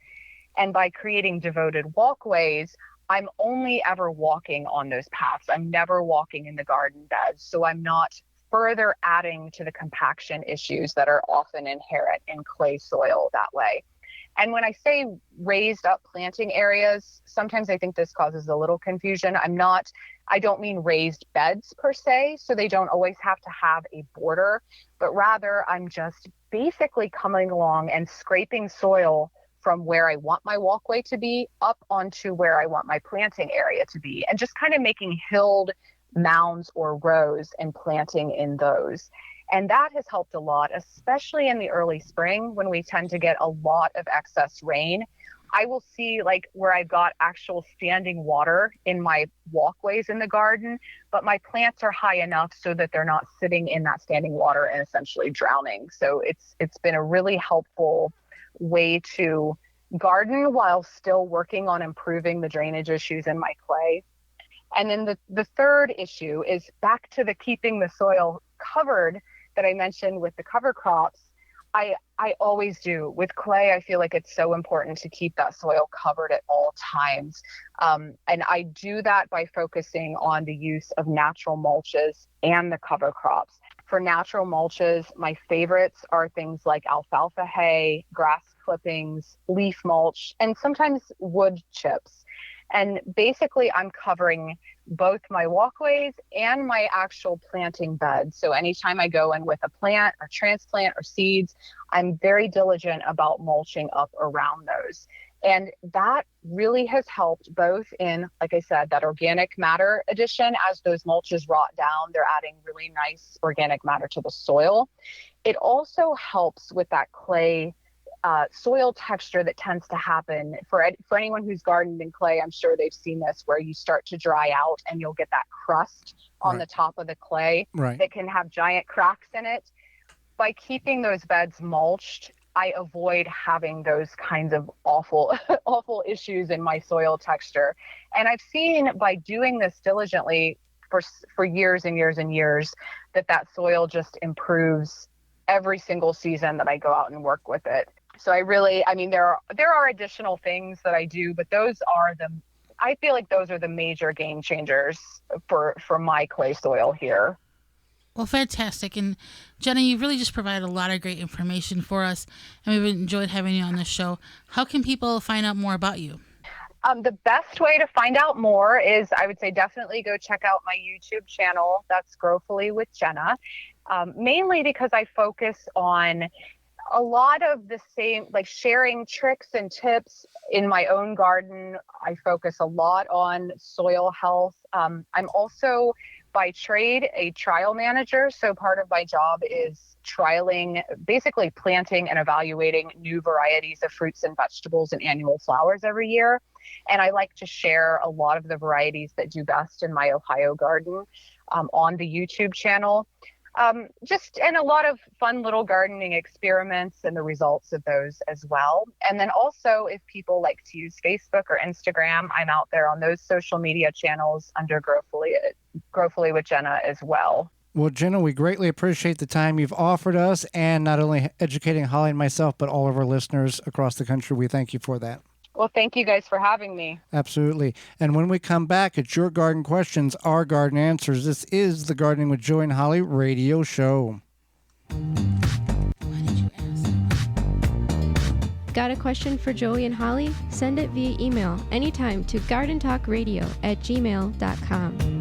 And by creating devoted walkways, I'm only ever walking on those paths. I'm never walking in the garden beds. So I'm not further adding to the compaction issues that are often inherent in clay soil that way. And when I say raised up planting areas, sometimes I think this causes a little confusion. I don't mean raised beds per se, so they don't always have to have a border, but rather I'm just basically coming along and scraping soil from where I want my walkway to be up onto where I want my planting area to be, and just kind of making hilled mounds or rows and planting in those. And that has helped a lot, especially in the early spring when we tend to get a lot of excess rain. I will see like where I've got actual standing water in my walkways in the garden, but my plants are high enough so that they're not sitting in that standing water and essentially drowning. So it's been a really helpful way to garden while still working on improving the drainage issues in my clay. And then the third issue is back to the keeping the soil covered that I mentioned with the cover crops. I always do. With clay, I feel like it's so important to keep that soil covered at all times. And I do that by focusing on the use of natural mulches and the cover crops. For natural mulches, my favorites are things like alfalfa hay, grass clippings, leaf mulch, and sometimes wood chips. And basically, I'm covering both my walkways and my actual planting beds. So anytime I go in with a plant or transplant or seeds, I'm very diligent about mulching up around those. And that really has helped both in, like I said, that organic matter addition. As those mulches rot down, they're adding really nice organic matter to the soil. It also helps with that clay soil texture that tends to happen for anyone who's gardened in clay. I'm sure they've seen this, where you start to dry out and you'll get that crust on the top of the clay that can have giant cracks in it. By keeping those beds mulched, I avoid having those kinds of awful issues in my soil texture. And I've seen by doing this diligently for years and years and years that soil just improves every single season that I go out and work with it. So there are additional things that I do, but I feel like those are the major game changers for my clay soil here. Well, fantastic. And Jenna, you've really just provided a lot of great information for us, and we've enjoyed having you on the show. How can people find out more about you? The best way to find out more is, I would say, definitely go check out my YouTube channel. That's Growfully with Jenna, mainly because I focus on a lot of the same, like sharing tricks and tips in my own garden. I focus a lot on soil health. I'm also by trade a trial manager. So part of my job is trialing, basically planting and evaluating new varieties of fruits and vegetables and annual flowers every year. And I like to share a lot of the varieties that do best in my Ohio garden on the YouTube channel. And a lot of fun little gardening experiments and the results of those as well. And then also, if people like to use Facebook or Instagram, I'm out there on those social media channels under Growfully with Jenna as well. Well, Jenna, we greatly appreciate the time you've offered us, and not only educating Holly and myself, but all of our listeners across the country. We thank you for that. Well, thank you guys for having me. Absolutely. And when we come back, it's your garden questions, our garden answers. This is the Gardening with Joy and Holly radio show. Why did you ask? Got a question for Joey and Holly? Send it via email anytime to gardentalkradio@gmail.com.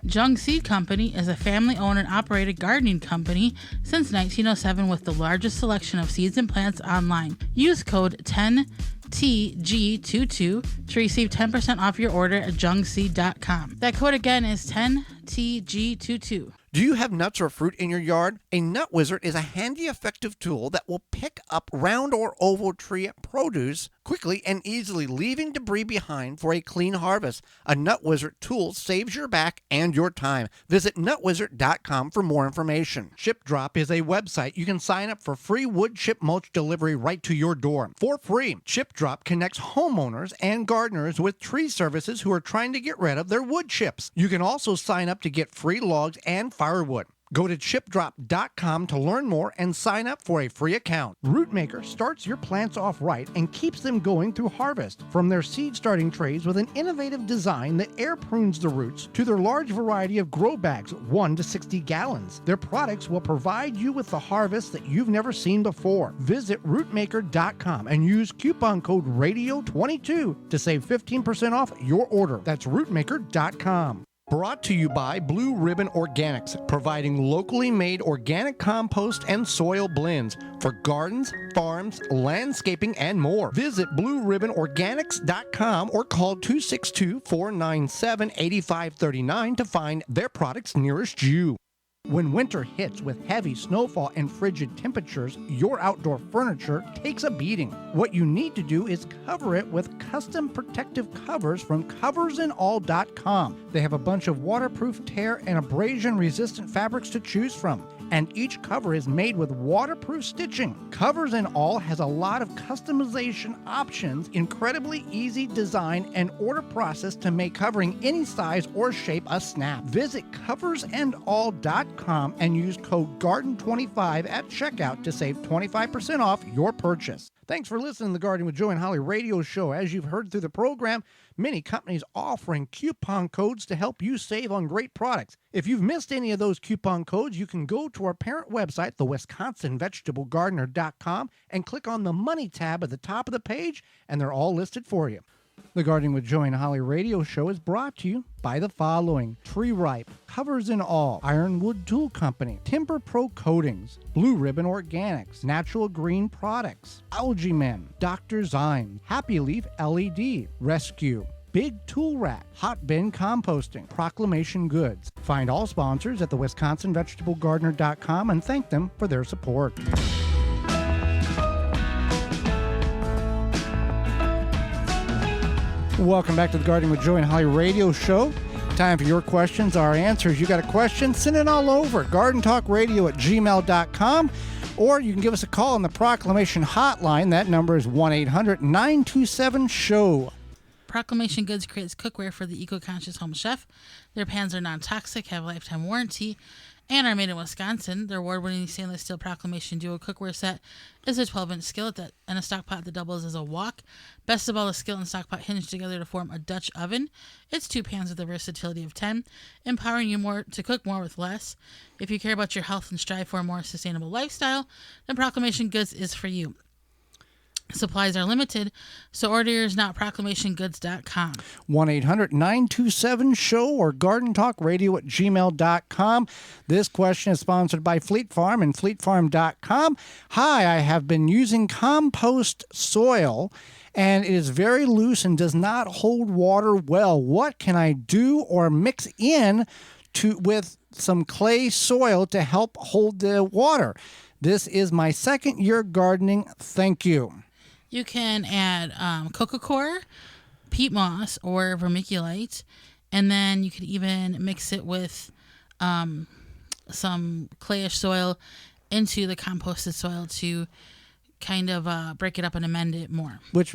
Jung Seed Company is a family-owned and operated gardening company since 1907 with the largest selection of seeds and plants online. Use code 10TG22 to receive 10% off your order at jungseed.com. That code again is 10TG22. Do you have nuts or fruit in your yard? A Nut Wizard is a handy, effective tool that will pick up round or oval tree produce quickly and easily, leaving debris behind for a clean harvest. A Nut Wizard tool saves your back and your time. Visit nutwizard.com for more information. Chip Drop is a website you can sign up for free wood chip mulch delivery right to your door for free. Chip Drop connects homeowners and gardeners with tree services who are trying to get rid of their wood chips. You can also sign up to get free logs and firewood. Go to chipdrop.com to learn more and sign up for a free account. Rootmaker starts your plants off right and keeps them going through harvest. From their seed starting trays with an innovative design that air prunes the roots to their large variety of grow bags, 1 to 60 gallons. Their products will provide you with the harvest that you've never seen before. Visit rootmaker.com and use coupon code RADIO22 to save 15% off your order. That's rootmaker.com. Brought to you by Blue Ribbon Organics, providing locally made organic compost and soil blends for gardens, farms, landscaping, and more. Visit BlueRibbonOrganics.com or call 262-497-8539 to find their products nearest you. When winter hits with heavy snowfall and frigid temperatures, your outdoor furniture takes a beating. What you need to do is cover it with custom protective covers from coversandall.com. They have a bunch of waterproof, tear, and abrasion-resistant fabrics to choose from, and each cover is made with waterproof stitching. Covers and All has a lot of customization options, incredibly easy design and order process to make covering any size or shape a snap. Visit coversandall.com and use code GARDEN25 at checkout to save 25% off your purchase. Thanks for listening to the Gardening with Joe and Holly radio show. As you've heard through the program, many companies offering coupon codes to help you save on great products. If you've missed any of those coupon codes, you can go to our parent website, the WisconsinVegetableGardener.com, and click on the Money tab at the top of the page, and they're all listed for you. The Gardening with Joe and Holly radio show is brought to you by the following: Tree Ripe, Covers and All, Ironwood Tool Company, Timber Pro Coatings, Blue Ribbon Organics, Natural Green Products, Algae Men, Dr. Zymes, Happy Leaf LED, Rescue, Big Tool Rack, Hot Bin Composting, Proclamation Goods. Find all sponsors at the WisconsinVegetableGardener.com and thank them for their support. Welcome back to the Gardening with Joe and Holly radio show. Time for your questions, our answers. You got a question? Send it all over. GardenTalkRadio@gmail.com. Or you can give us a call on the Proclamation hotline. That number is 1-800-927-SHOW. Proclamation Goods creates cookware for the eco-conscious home chef. Their pans are non-toxic, have a lifetime warranty, and are made in Wisconsin. Their award-winning stainless steel Proclamation Duo cookware set is a 12-inch skillet and a stock pot that doubles as a wok. Best of all, the skillet and stock pot hinge together to form a Dutch oven. It's 2 pans with the versatility of 10, empowering you more to cook more with less. If you care about your health and strive for a more sustainable lifestyle, then Proclamation Goods is for you. Supplies are limited, so order yours now at proclamationgoods.com. 1-800-927-SHOW or GardenTalkRadio@gmail.com. This question is sponsored by Fleet Farm and FleetFarm.com. Hi, I have been using compost soil, and it is very loose and does not hold water well. What can I do or mix in with some clay soil to help hold the water? This is my second year gardening. Thank you. You can add coco-coir, peat moss, or vermiculite, and then you could even mix it with some clayish soil into the composted soil to kind of break it up and amend it more. Which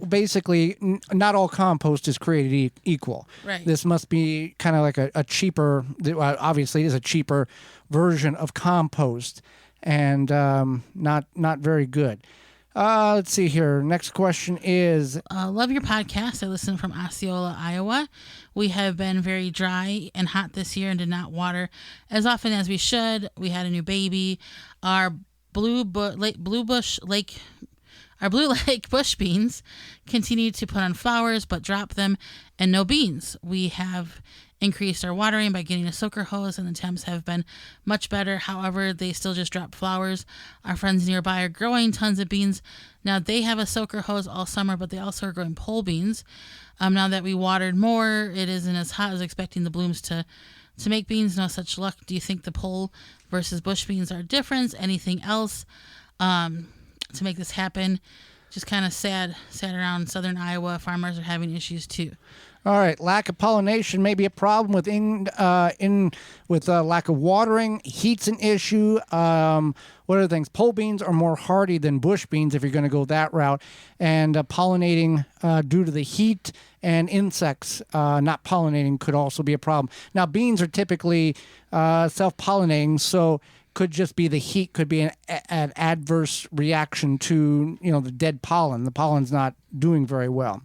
basically, not all compost is created equal. Right. This must be kind of like a cheaper, obviously it is a cheaper version of compost, and not very good. Let's see here. Next question is... love your podcast. I listen from Osceola, Iowa. We have been very dry and hot this year and did not water as often as we should. We had a new baby. Our blue lake bush beans continued to put on flowers but drop them and no beans. We have increased our watering by getting a soaker hose, and the temps have been much better. However, they still just drop flowers. Our friends nearby are growing tons of beans. Now, they have a soaker hose all summer, but they also are growing pole beans. Now that we watered more, it isn't as hot as expecting the blooms to To make beans, no such luck. Do you think the pole versus bush beans are different? Anything else to make this happen? Just kind of sad around southern Iowa. Farmers are having issues too. All right, lack of pollination may be a problem with lack of watering. Heat's an issue. What are the things? Pole beans are more hardy than bush beans if you're going to go that route. And pollinating due to the heat and insects not pollinating could also be a problem. Now, beans are typically self-pollinating, so could just be the heat, could be an adverse reaction to, the dead pollen. The pollen's not doing very well.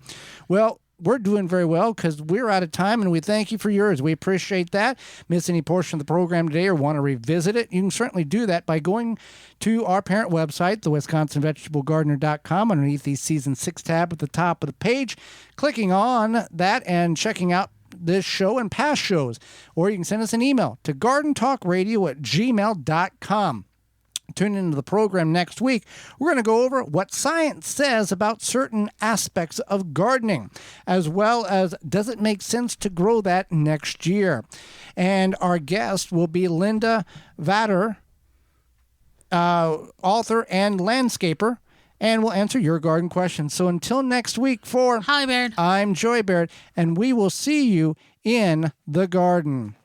Well, we're doing very well because we're out of time, and we thank you for yours. We appreciate that. Miss any portion of the program today or want to revisit it, you can certainly do that by going to our parent website, the WisconsinVegetableGardener.com, underneath the Season 6 tab at the top of the page, clicking on that and checking out this show and past shows. Or you can send us an email to gardentalkradio@gmail.com. Tune into the program next week. We're going to go over what science says about certain aspects of gardening, as well as does it make sense to grow that next year. And our guest will be Linda Vader, author and landscaper, and we'll answer your garden questions. So until next week, for Holly Baird, I'm Joy Baird, and we will see you in the garden.